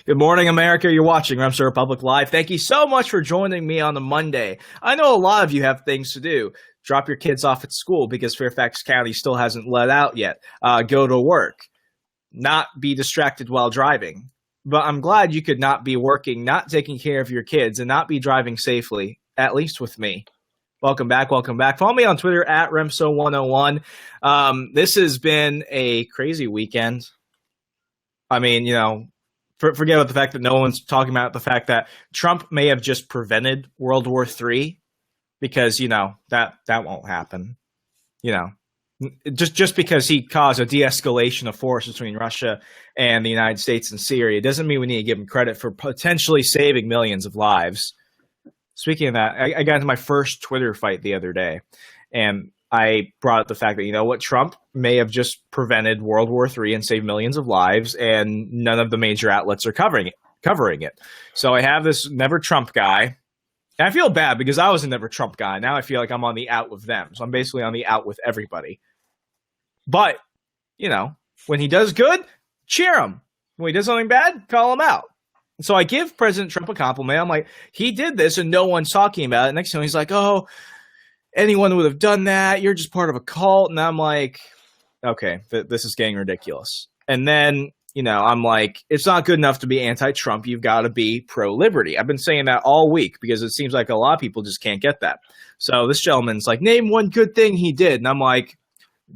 Good morning, America. You're watching Remso Republic Live. Thank you so much for joining me on the Monday. I know a lot of you have things to do. Drop your kids off at school because Fairfax County still hasn't let out yet. Go to work. Not be distracted while driving. But I'm glad you could not be working, not taking care of your kids, and not be driving safely, at least with me. Welcome back. Welcome back. Follow me on Twitter at Remso101. This has been a crazy weekend. I mean, forget about the fact that no one's talking about the fact that Trump may have just prevented World War III because, that won't happen. Just because he caused a de-escalation of force between Russia and the United States and Syria doesn't mean we need to give him credit for potentially saving millions of lives. Speaking of that, I got into my first Twitter fight the other day, and I brought up the fact that, Trump may have just prevented World War III and saved millions of lives, and none of the major outlets are covering it. So I have this Never Trump guy, and I feel bad because I was a Never Trump guy. Now I feel like I'm on the out with them. So I'm basically on the out with everybody. But, when he does good, cheer him. When he does something bad, call him out. So I give President Trump a compliment. I'm like, he did this and no one's talking about it. Next time he's like, oh, anyone would have done that. You're just part of a cult. And I'm like, okay, this is getting ridiculous. And then, I'm like, it's not good enough to be anti-Trump. You've got to be pro-liberty. I've been saying that all week because it seems like a lot of people just can't get that. So this gentleman's like, name one good thing he did. And I'm like,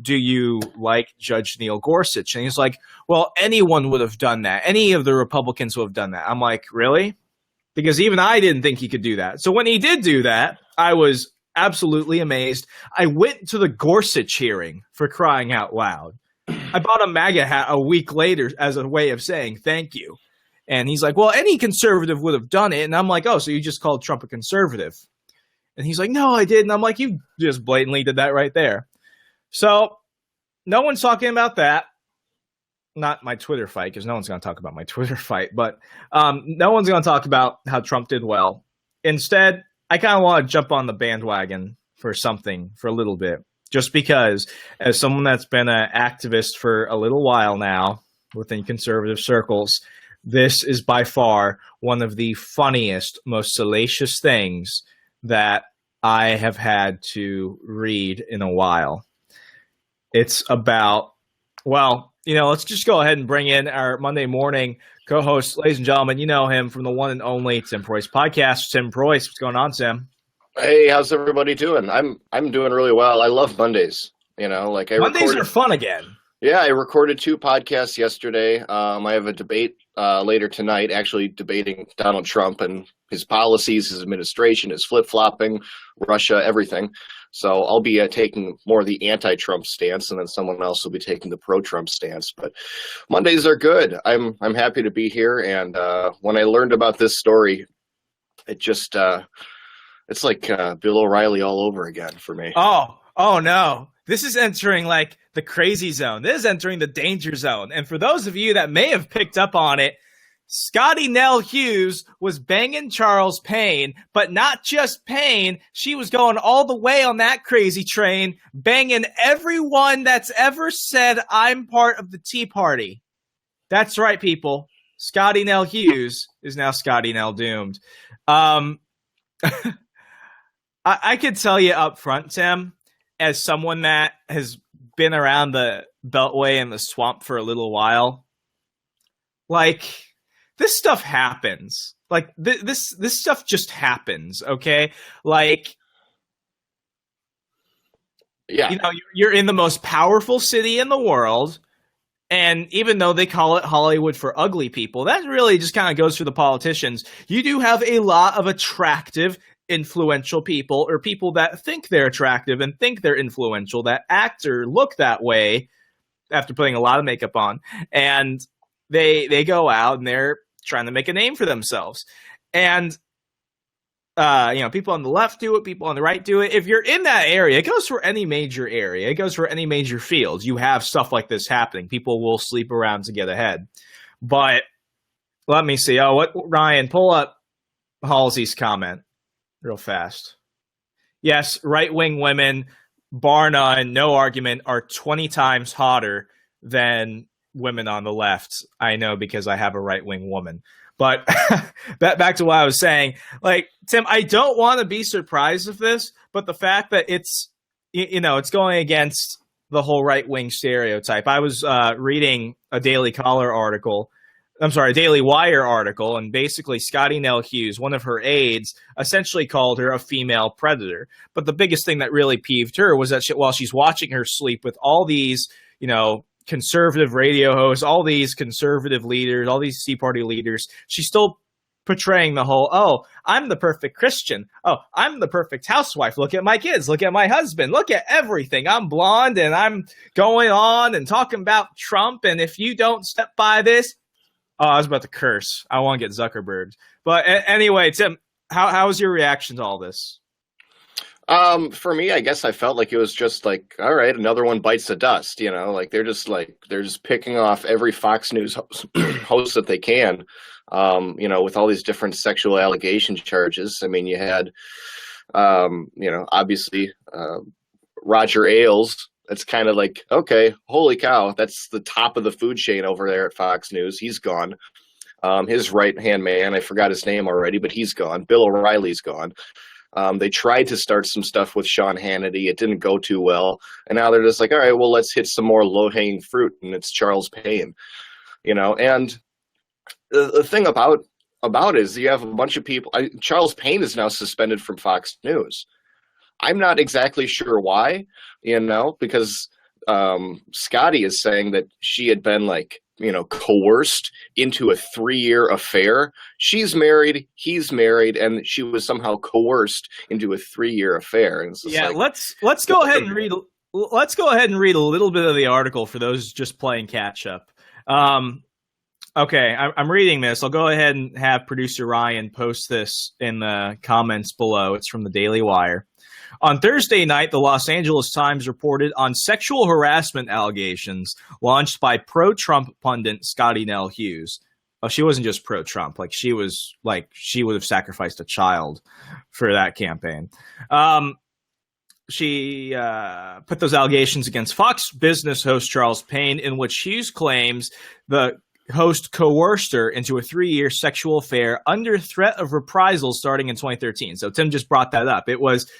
do you like Judge Neil Gorsuch? And he's like, well, anyone would have done that. Any of the Republicans would have done that. I'm like, really? Because even I didn't think he could do that. So when he did do that, I was absolutely amazed. I went to the Gorsuch hearing, for crying out loud. I bought a MAGA hat a week later as a way of saying thank you. And he's like, well, any conservative would have done it. And I'm like, oh, so you just called Trump a conservative? And he's like, no, I didn't. I'm like, you just blatantly did that right there. So no one's talking about that. Not my Twitter fight, because no one's going to talk about my Twitter fight. But no one's going to talk about how Trump did well. Instead, I kind of want to jump on the bandwagon for something for a little bit. Just because, as someone that's been an activist for a little while now within conservative circles, this is by far one of the funniest, most salacious things that I have had to read in a while. It's about, let's just go ahead and bring in our Monday morning co-host, ladies and gentlemen. You know him from the one and only Tim Preuss podcast. Tim Preuss, what's going on, Tim? Hey, how's everybody doing? I'm doing really well. I love Mondays. Mondays are fun again. Yeah, I recorded 2 podcasts yesterday. I have a debate later tonight, actually debating Donald Trump and his policies, his administration, his flip-flopping, Russia, everything. So I'll be taking more of the anti-Trump stance, and then someone else will be taking the pro-Trump stance. But Mondays are good. I'm happy to be here. And when I learned about this story, it just it's like Bill O'Reilly all over again for me. Oh no! This is entering like the crazy zone. This is entering the danger zone. And for those of you that may have picked up on it, Scottie Hughes was banging Charles Payne, but not just Payne. She was going all the way on that crazy train, banging everyone that's ever said, I'm part of the Tea Party. That's right, people. Scottie Hughes is now Scottie Doomed. I could tell you up front, Tim, as someone that has been around the Beltway and the swamp for a little while, this stuff happens. This stuff just happens, okay? Yeah. You're in the most powerful city in the world, and even though they call it Hollywood for ugly people, that really just kind of goes for the politicians. You do have a lot of attractive, influential people, or people that think they're attractive and think they're influential, that act or look that way after putting a lot of makeup on, and they go out and they're trying to make a name for themselves. And people on the left do it, people on the right do it. If you're in that area, it goes for any major area, it goes for any major field. You have stuff like this happening. People will sleep around to get ahead. But let me see. Ryan, pull up Halsey's comment real fast. Yes, right-wing women, bar none, no argument, are 20 times hotter than women on the left. I know because I have a right-wing woman. But back to what I was saying, like, Tim, I don't want to be surprised of this, but the fact that it's, it's going against the whole right-wing stereotype. I was reading a Daily Wire article, and basically Scottie Hughes, one of her aides, essentially called her a female predator. But the biggest thing that really peeved her was that while she's watching her sleep with all these, conservative radio hosts, all these conservative leaders, all these Tea Party leaders, she's still portraying the whole, oh, I'm the perfect Christian. Oh, I'm the perfect housewife. Look at my kids. Look at my husband. Look at everything. I'm blonde and I'm going on and talking about Trump. And if you don't step by this, oh, I was about to curse. I want to get Zuckerberg. But anyway, Tim, how was your reaction to all this? For me, I guess I felt like it was just like, all right, another one bites the dust, like they're just picking off every Fox News host that they can, with all these different sexual allegation charges. I mean, you had, obviously, Roger Ailes. It's kind of like, okay, holy cow, that's the top of the food chain over there at Fox News. He's gone. His right-hand man, I forgot his name already, but he's gone. Bill O'Reilly's gone. They tried to start some stuff with Sean Hannity. It didn't go too well. And now they're just like, all right, well, let's hit some more low-hanging fruit, and it's Charles Payne. And the thing about it is you have a bunch of people. Charles Payne is now suspended from Fox News. I'm not exactly sure why, because Scottie is saying that she had been coerced into a 3-year affair. She's married, he's married, and she was somehow coerced into a 3-year affair. And yeah, let's go ahead and read. Let's go ahead and read a little bit of the article for those just playing catch up. Okay, I'm reading this. I'll go ahead and have producer Ryan post this in the comments below. It's from the Daily Wire. On Thursday night, the Los Angeles Times reported on sexual harassment allegations launched by pro-Trump pundit Scottie Hughes. Oh, she wasn't just pro-Trump. She would have sacrificed a child for that campaign. She put those allegations against Fox Business host Charles Payne, in which Hughes claims the host coerced her into a 3-year sexual affair under threat of reprisals starting in 2013. So Tim just brought that up.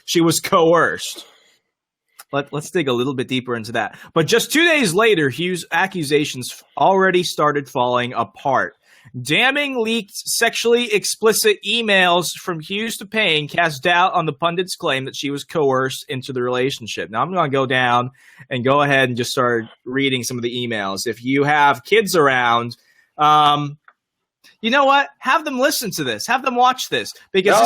She was coerced. Let's dig a little bit deeper into that. But just 2 days later, Hughes' accusations already started falling apart. Damning leaked sexually explicit emails from Hughes to Payne cast doubt on the pundit's claim that she was coerced into the relationship. Now I'm going to go down and go ahead and just start reading some of the emails. If you have kids around, you know what? Have them listen to this. Have them watch this, because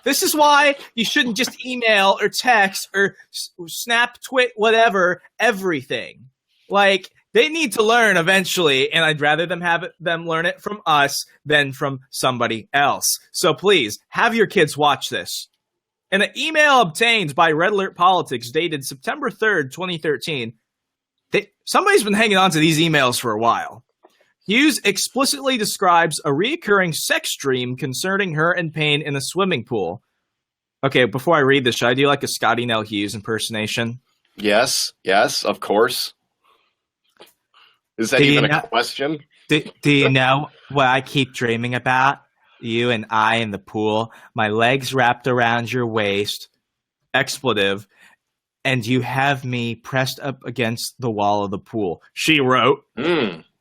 this is why you shouldn't just email or text or snap, twit, whatever, everything. They need to learn eventually, and I'd rather them learn it from us than from somebody else. So please, have your kids watch this. In an email obtained by Red Alert Politics dated September 3rd, 2013, somebody's been hanging on to these emails for a while. Hughes explicitly describes a recurring sex dream concerning her and Payne in a swimming pool. Okay, before I read this, should I do a Scottie Hughes impersonation? Yes, of course. Is that even a question? Do you know what I keep dreaming about? You and I in the pool, my legs wrapped around your waist, expletive, and you have me pressed up against the wall of the pool. She wrote,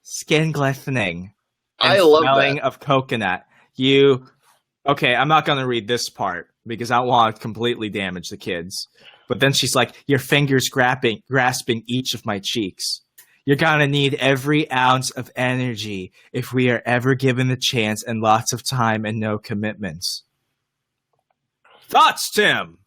skin glistening. I love smelling that. of coconut. Okay, I'm not going to read this part because I don't want to completely damage the kids. But then she's like, your fingers grasping each of my cheeks. You're going to need every ounce of energy if we are ever given the chance and lots of time and no commitments. Thoughts, Tim?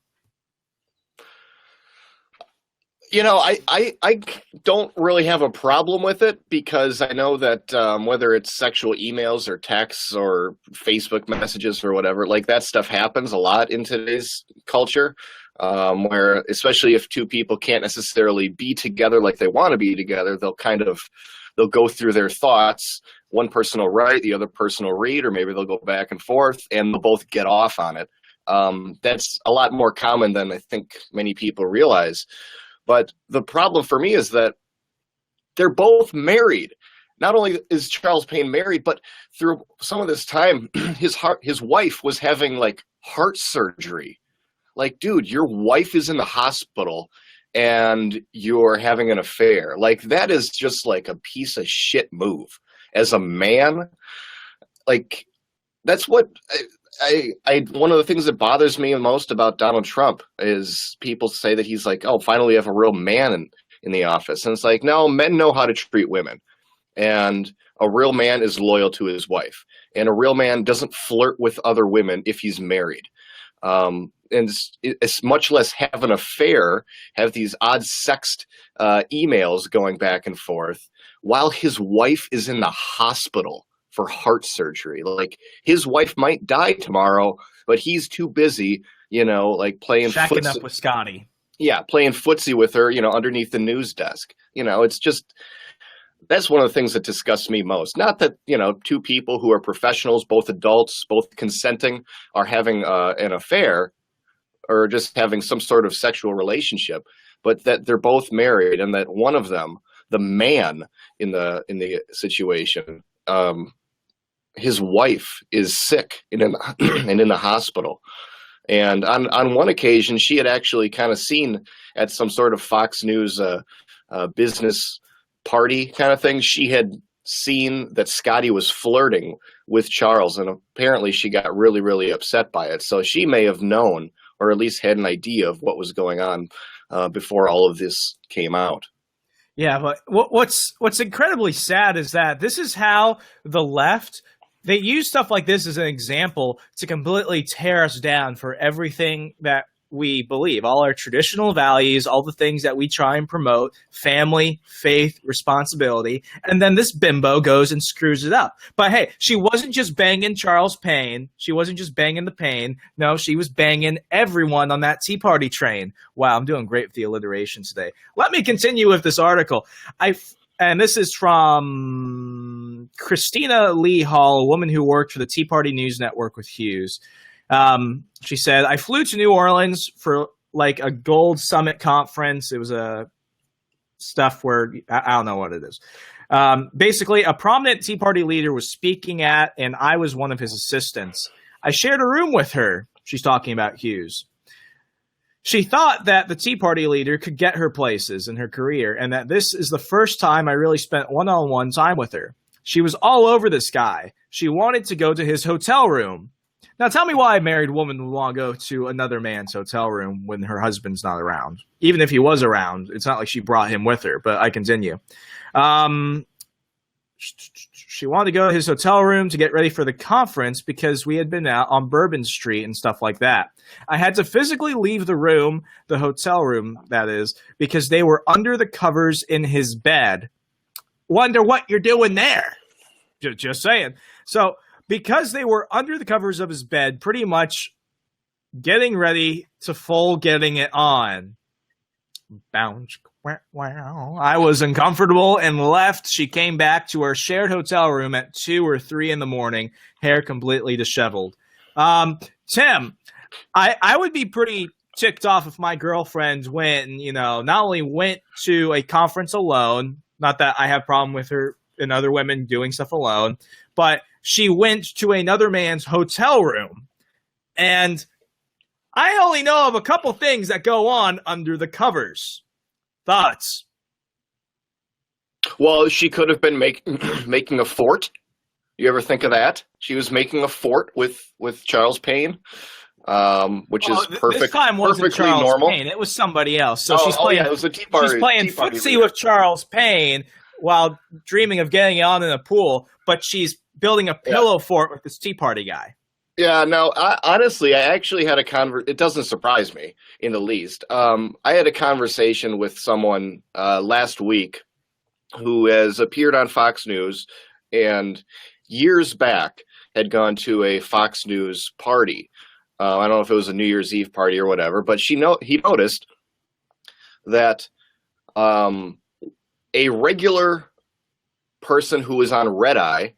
I don't really have a problem with it, because I know that whether it's sexual emails or texts or Facebook messages or whatever, that stuff happens a lot in today's culture. Where, especially if two people can't necessarily be together like they want to be together, they'll go through their thoughts. One person will write, the other person will read, or maybe they'll go back and forth, and they'll both get off on it. That's a lot more common than I think many people realize. But the problem for me is that they're both married. Not only is Charles Payne married, but through some of this time, his wife was having like heart surgery. Like, dude, your wife is in the hospital and you're having an affair. Like, that is just like a piece of shit move. As a man, like, that's what I one of the things that bothers me most about Donald Trump is people say that he's like, oh, finally we have a real man in the office. And it's like, no, men know how to treat women. And a real man is loyal to his wife. And a real man doesn't flirt with other women if he's married. And it's much less have an affair, have these odd sexed emails going back and forth while his wife is in the hospital for heart surgery. Like, his wife might die tomorrow, but he's too busy, like playing shacking footsie. up with Scottie. Yeah, playing footsie with her, underneath the news desk. It's just, that's one of the things that disgusts me most. Not that, two people who are professionals, both adults, both consenting, are having an affair or just having some sort of sexual relationship, but that they're both married and that one of them, the man in the situation, his wife is sick and in the hospital. And on one occasion, she had actually kind of seen at some sort of Fox News business party kind of thing, she had seen that Scottie was flirting with Charles, and apparently she got really, really upset by it. So she may have known, or at least had an idea of what was going on before all of this came out. Yeah, but what's incredibly sad is that this is how the left, they use stuff like this as an example to completely tear us down for everything that we believe, all our traditional values, all the things that we try and promote, family, faith, responsibility, and then this bimbo goes and screws it up. But hey, she wasn't just banging Charles Payne. She wasn't just banging the Payne. No, she was banging everyone on that Tea Party train. Wow, I'm doing great with the alliteration today. Let me continue with this article. And this is from Christina Lee Hall, a woman who worked for the Tea Party News Network with Hughes. She said, I flew to New Orleans for like a gold summit conference. It was a stuff where I don't know what it is. Basically, a prominent Tea Party leader was speaking at, and I was one of his assistants. I shared a room with her. She's talking about Hughes. She thought that the Tea Party leader could get her places in her career, and that this is the first time I really spent one-on-one time with her. She was all over this guy. She wanted to go to his hotel room. Now, tell me why a married woman would want to go to another man's hotel room when her husband's not around. Even if he was around, it's not like she brought him with her, but I continue. She wanted to go to his hotel room to get ready for the conference because we had been out on Bourbon Street and stuff like that. I had to physically leave the room, the hotel room, that is, because they were under the covers in his bed. Wonder what you're doing there. Just saying. So, because they were under the covers of his bed, pretty much getting ready to full getting it on. Bounce. I was uncomfortable and left. She came back to our shared hotel room at 2 or 3 in the morning, hair completely disheveled. Tim, I would be pretty ticked off if my girlfriend went and, not only went to a conference alone, not that I have a problem with her and other women doing stuff alone, but she went to another man's hotel room. And I only know of a couple things that go on under the covers. Thoughts? Well, she could have been making a fort. You ever think of that? She was making a fort with Charles Payne, which is perfect. This time wasn't perfectly Charles normal. Payne. It was somebody else. So she's playing. It was a Tea Party. She's playing footsie with Charles Payne while dreaming of getting on in a pool, but she's building a pillow fort with this Tea Party guy. Yeah, no, honestly, I actually had it doesn't surprise me in the least. I had a conversation with someone last week who has appeared on Fox News and years back had gone to a Fox News party. I don't know if it was a New Year's Eve party or whatever, but he noticed that a regular person who was on Red Eye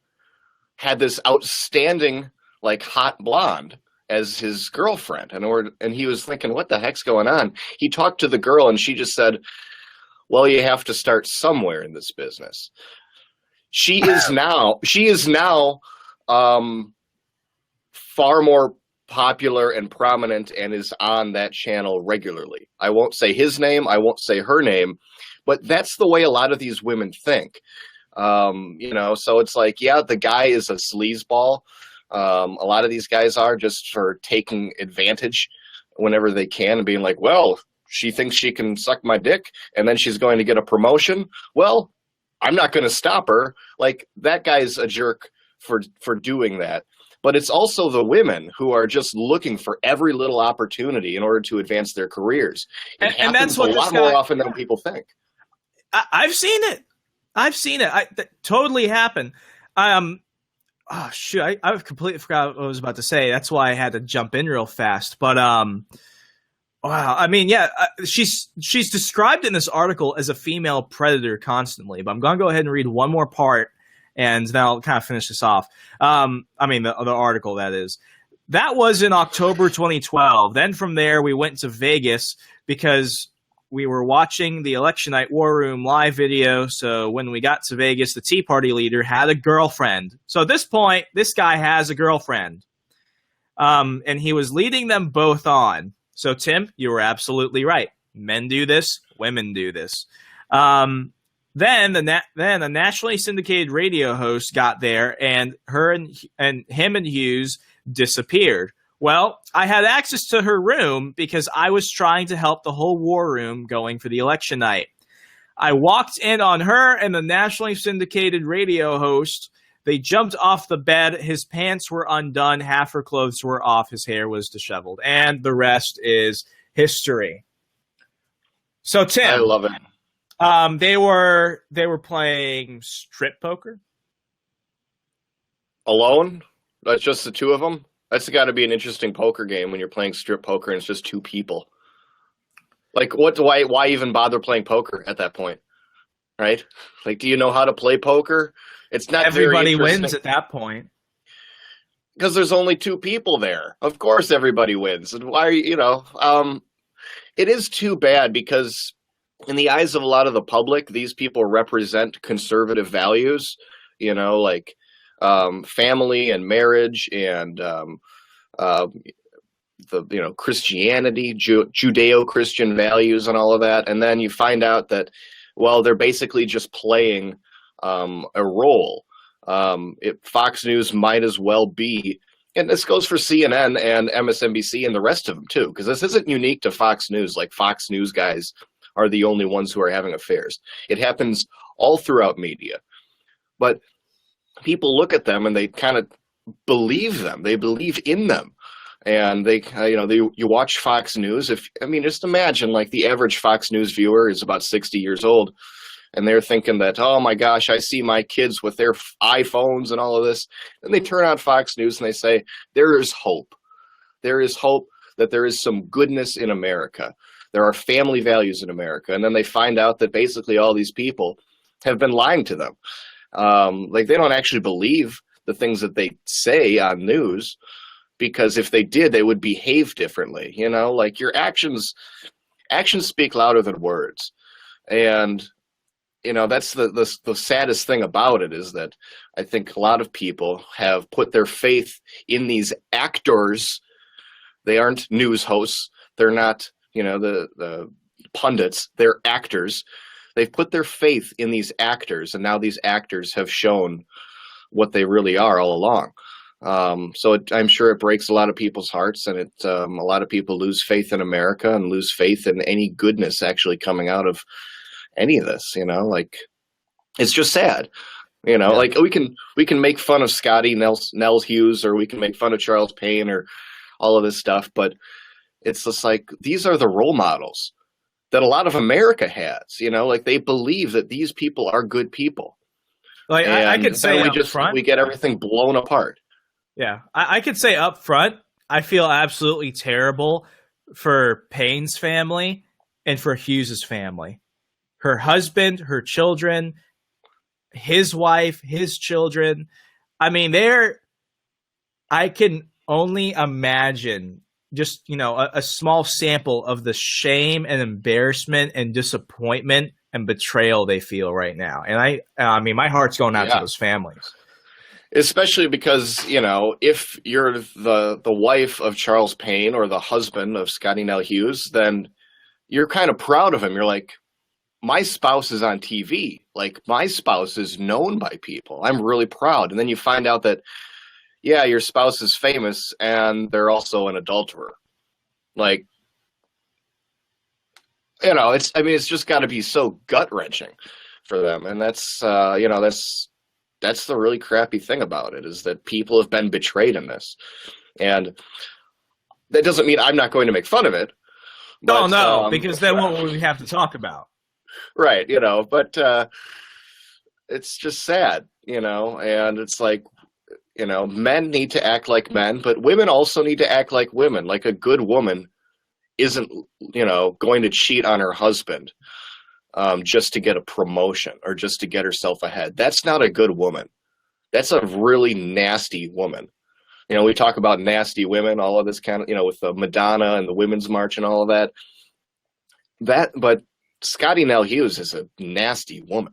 had this outstanding, like, hot blonde as his girlfriend. And he was thinking, what the heck's going on? He talked to the girl and she just said, Well, you have to start somewhere in this business. She is now far more popular and prominent and is on that channel regularly. I won't say his name, I won't say her name, but that's the way a lot of these women think. So it's like, yeah, the guy is a sleazeball. A lot of these guys are, just for taking advantage whenever they can and being like, well, she thinks she can suck my dick and then she's going to get a promotion. Well, I'm not going to stop her. Like, that guy's a jerk for doing that. But it's also the women who are just looking for every little opportunity in order to advance their careers. And that's what a lot more often than people think. I've seen it. That totally happened. Oh shoot! I've completely forgot what I was about to say. That's why I had to jump in real fast. But wow. I mean, yeah, she's described in this article as a female predator constantly. But I'm gonna go ahead and read one more part, and then I'll kind of finish this off. The article, that is. That was in October 2012. Then from there, we went to Vegas because we were watching the Election Night War Room live video. So when we got to Vegas, the Tea Party leader had a girlfriend. So at this point, this guy has a girlfriend. And he was leading them both on. So, Tim, you were absolutely right. Men do this. Women do this. Then the nationally syndicated radio host got there, and him and Hughes disappeared. Well, I had access to her room because I was trying to help the whole war room going for the election night. I walked in on her and the nationally syndicated radio host. They jumped off the bed. His pants were undone. Half her clothes were off. His hair was disheveled. And the rest is history. So, Tim. I love it. They were playing strip poker. Alone? That's just the two of them? That's got to be an interesting poker game when you're playing strip poker and it's just two people. Like, why even bother playing poker at that point? Right? Like, do you know how to play poker? It's not everybody wins at that point. Because there's only two people there. Of course everybody wins. And why, it is too bad because in the eyes of a lot of the public, these people represent conservative values, like family and marriage and Christianity, Judeo-Christian values and all of that. And then you find out that, well, they're basically just playing a role. Fox News might as well be, and this goes for CNN and MSNBC and the rest of them too, because this isn't unique to Fox News. Like, Fox News guys are the only ones who are having affairs. It happens all throughout media. But people look at them and they kind of believe them. They believe in them. And you watch Fox News. Just imagine, like, the average Fox News viewer is about 60 years old. And they're thinking that, oh my gosh, I see my kids with their iPhones and all of this. And they turn on Fox News and they say, there is hope. There is hope that there is some goodness in America. There are family values in America. And then they find out that basically all these people have been lying to them. They don't actually believe the things that they say on news, because if they did, they would behave differently. Like, your actions speak louder than words. And that's the saddest thing about it, is that I think a lot of people have put their faith in these actors. They aren't news hosts. They're not, the pundits. They're actors. They've put their faith in these actors, and now these actors have shown what they really are all along. I'm sure it breaks a lot of people's hearts, and a lot of people lose faith in America and lose faith in any goodness actually coming out of any of this. It's just sad. Like, we can make fun of Scottie Hughes, or we can make fun of Charles Payne, or all of this stuff, but it's just like, these are the role models that a lot of America has. Like, they believe that these people are good people. Like, I could say up front, we get everything blown apart. Yeah, I could say up front, I feel absolutely terrible for Payne's family and for Hughes's family. Her husband, her children, his wife, his children. I can only imagine just, a small sample of the shame and embarrassment and disappointment and betrayal they feel right now. And I mean, my heart's going out to those families. Especially because, if you're the wife of Charles Payne or the husband of Scottie Hughes, then you're kind of proud of him. You're like, my spouse is on TV. Like, my spouse is known by people. I'm really proud. And then you find out that, your spouse is famous and they're also an adulterer. Like, it's just got to be so gut-wrenching for them. And that's the really crappy thing about it, is that people have been betrayed in this. And that doesn't mean I'm not going to make fun of it. But, no, because then what would we have to talk about? Right, but it's just sad, and it's like, men need to act like men, but women also need to act like women. Like, a good woman isn't, going to cheat on her husband just to get a promotion or just to get herself ahead. That's not a good woman. That's a really nasty woman. We talk about nasty women, all of this kind of, with the Madonna and the Women's March and all of that. But Scottie Hughes is a nasty woman.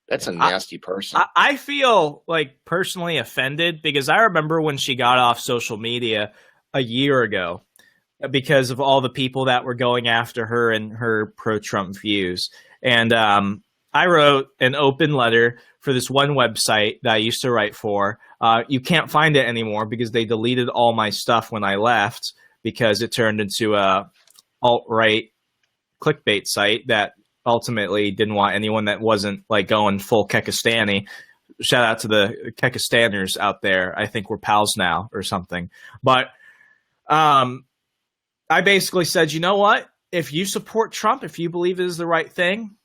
That's a nasty person. I feel like personally offended because I remember when she got off social media a year ago because of all the people that were going after her and her pro-Trump views. And I wrote an open letter for this one website that I used to write for. You can't find it anymore because they deleted all my stuff when I left because it turned into a alt-right clickbait site that ultimately didn't want anyone that wasn't like going full Kekistani. Shout out to the Kekistaners out there. I think we're pals now or something. But I basically said, you know what? If you support Trump, if you believe it is the right thing,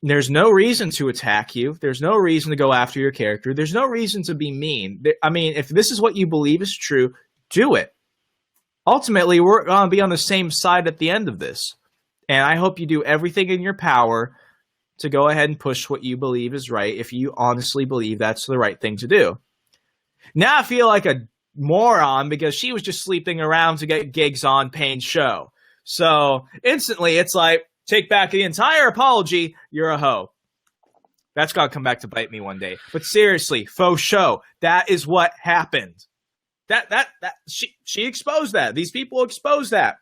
there's no reason to attack you. There's no reason to go after your character. There's no reason to be mean. I mean, if this is what you believe is true, do it. Ultimately, we're going to be on the same side at the end of this. And I hope you do everything in your power to go ahead and push what you believe is right if you honestly believe that's the right thing to do. Now I feel like a moron because she was just sleeping around to get gigs on Payne's show. So instantly it's like, take back the entire apology, you're a hoe. That's got to come back to bite me one day. But seriously, faux show, that is what happened. She exposed that. These people exposed that.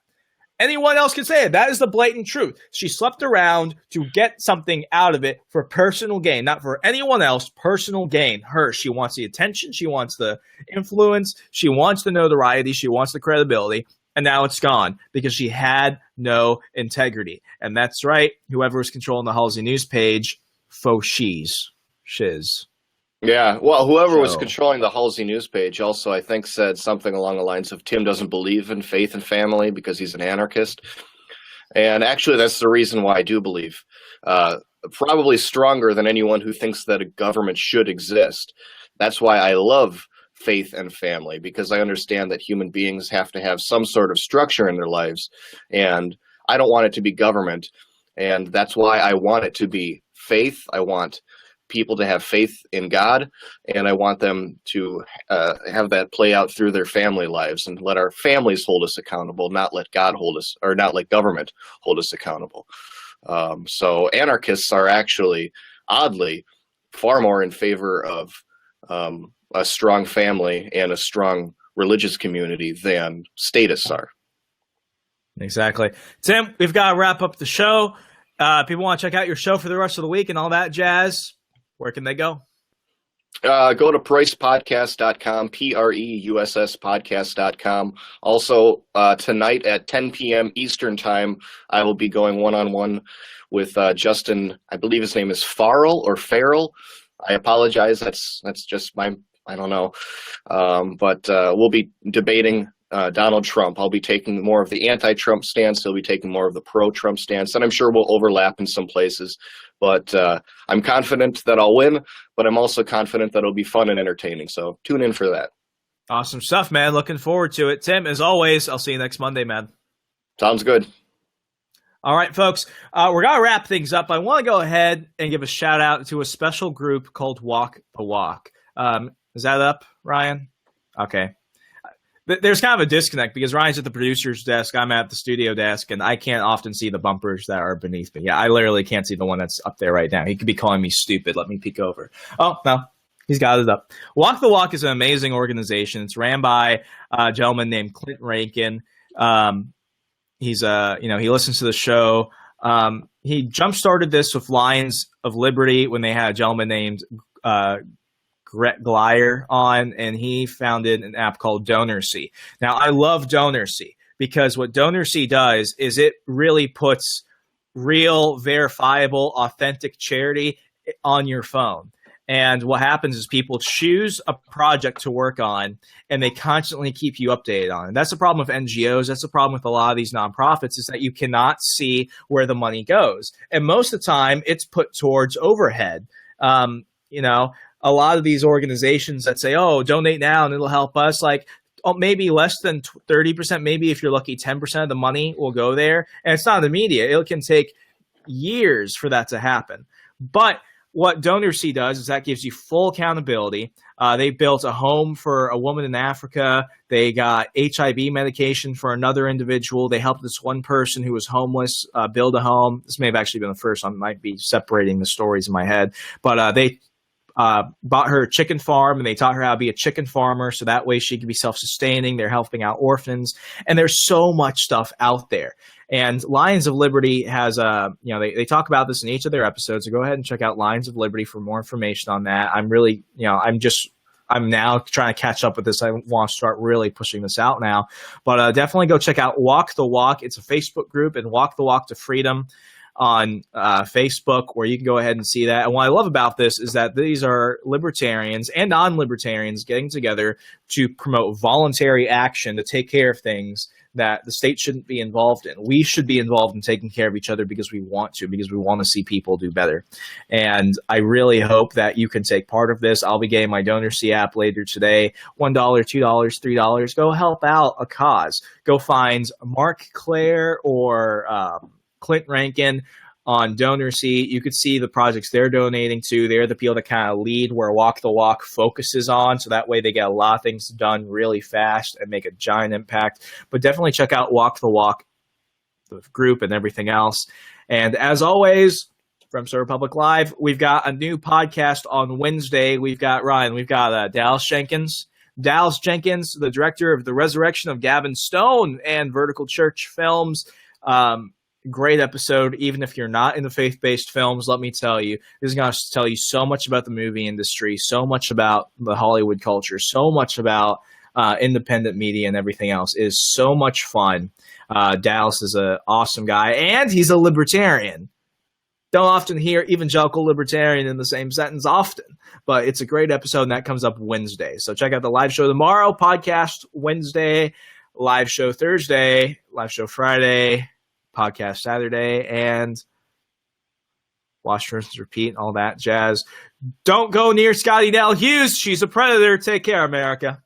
Anyone else can say it. That is the blatant truth. She slept around to get something out of it for personal gain, not for anyone else, personal gain. She wants the attention. She wants the influence. She wants the notoriety. She wants the credibility. And now it's gone because she had no integrity. And that's right. Whoever was controlling the Halsey News page, faux shiz. Yeah, well, whoever was controlling the Halsey News page also, I think, said something along the lines of Tim doesn't believe in faith and family because he's an anarchist. And actually, that's the reason why I do believe. Probably stronger than anyone who thinks that a government should exist. That's why I love faith and family, because I understand that human beings have to have some sort of structure in their lives. And I don't want it to be government. And that's why I want it to be faith. I want people to have faith in God, and I want them to have that play out through their family lives and let our families hold us accountable, not let God hold us, or not let government hold us accountable. So anarchists are actually, oddly, far more in favor of a strong family and a strong religious community than statists are. Exactly. Tim, we've got to wrap up the show. People want to check out your show for the rest of the week and all that jazz. Where can they go? Go to PreussPodcast.com, PREUSS podcast.com. Also, tonight at 10 p.m. Eastern Time, I will be going one-on-one with Justin, I believe his name is Farrell. I apologize. That's just I don't know. But we'll be debating Donald Trump. I'll be taking more of the anti-Trump stance. He'll be taking more of the pro-Trump stance. And I'm sure we'll overlap in some places. But I'm confident that I'll win, but I'm also confident that it'll be fun and entertaining. So tune in for that. Awesome stuff, man. Looking forward to it. Tim, as always, I'll see you next Monday, man. Sounds good. All right, folks, we're going to wrap things up. I want to go ahead and give a shout out to a special group called Walk the Walk. Is that up, Ryan? Okay. there's kind of a disconnect because Ryan's at the producer's desk, I'm at the studio desk, and I can't often see the bumpers that are beneath me. Yeah, I literally can't see the one that's up there right now. He could be calling me stupid. Let me peek over. Oh, no, he's got it up. Walk the Walk is an amazing organization. It's ran by a gentleman named Clint Rankin. He listens to the show. He jump-started this with Lions of Liberty when they had a gentleman named Gret Glyer on, and he founded an app called DonorSee. Now, I love DonorSee because what DonorSee does is it really puts real, verifiable, authentic charity on your phone. And what happens is people choose a project to work on, and they constantly keep you updated on it. That's the problem with NGOs. That's the problem with a lot of these nonprofits is that you cannot see where the money goes. And most of the time, it's put towards overhead. A lot of these organizations that say, oh, donate now and it'll help us, like maybe less than 30%, maybe if you're lucky, 10% of the money will go there. And it's not immediate. It can take years for that to happen. But what DonorSee does is that gives you full accountability. They built a home for a woman in Africa. They got HIV medication for another individual. They helped this one person who was homeless build a home. This may have actually been the first. I might be separating the stories in my head. But they bought her a chicken farm, and they taught her how to be a chicken farmer so that way she could be self-sustaining. They're helping out orphans, and there's so much stuff out there. And Lions of Liberty has they talk about this in each of their episodes, so go ahead and check out Lions of Liberty for more information on that. I'm now trying to catch up with this. I want to start really pushing this out now, but definitely go check out Walk the Walk. It's a Facebook group, and Walk the Walk to Freedom on Facebook, where you can go ahead and see that. And what I love about this is that these are libertarians and non-libertarians getting together to promote voluntary action to take care of things that the state shouldn't be involved in. We should be involved in taking care of each other because we want to see people do better. And I really hope that you can take part of this. I'll be getting my DonorSee app later today. $1, $2, $3. Go help out a cause. Go find Mark Claire or Clint Rankin on DonorSee. You could see the projects they're donating to. They're the people that kind of lead where Walk the Walk focuses on, so that way they get a lot of things done really fast and make a giant impact. But definitely check out Walk the Walk, the group, and everything else. And as always, from Sir Republic Live, we've got a new podcast on Wednesday. We've got Ryan. We've got Dallas Jenkins, the director of The Resurrection of Gavin Stone and Vertical Church Films. Great episode. Even if you're not in the faith-based films, let me tell you, this is going to tell you so much about the movie industry, so much about the Hollywood culture, so much about independent media and everything else. It is so much fun. Dallas is an awesome guy, and he's a libertarian. Don't often hear evangelical libertarian in the same sentence often, but it's a great episode, and that comes up Wednesday. So check out the live show tomorrow, podcast Wednesday, live show Thursday, live show Friday, podcast Saturday, and watch, rinse, repeat, all that jazz. Don't go near Scottie Hughes. She's a predator. Take care, America.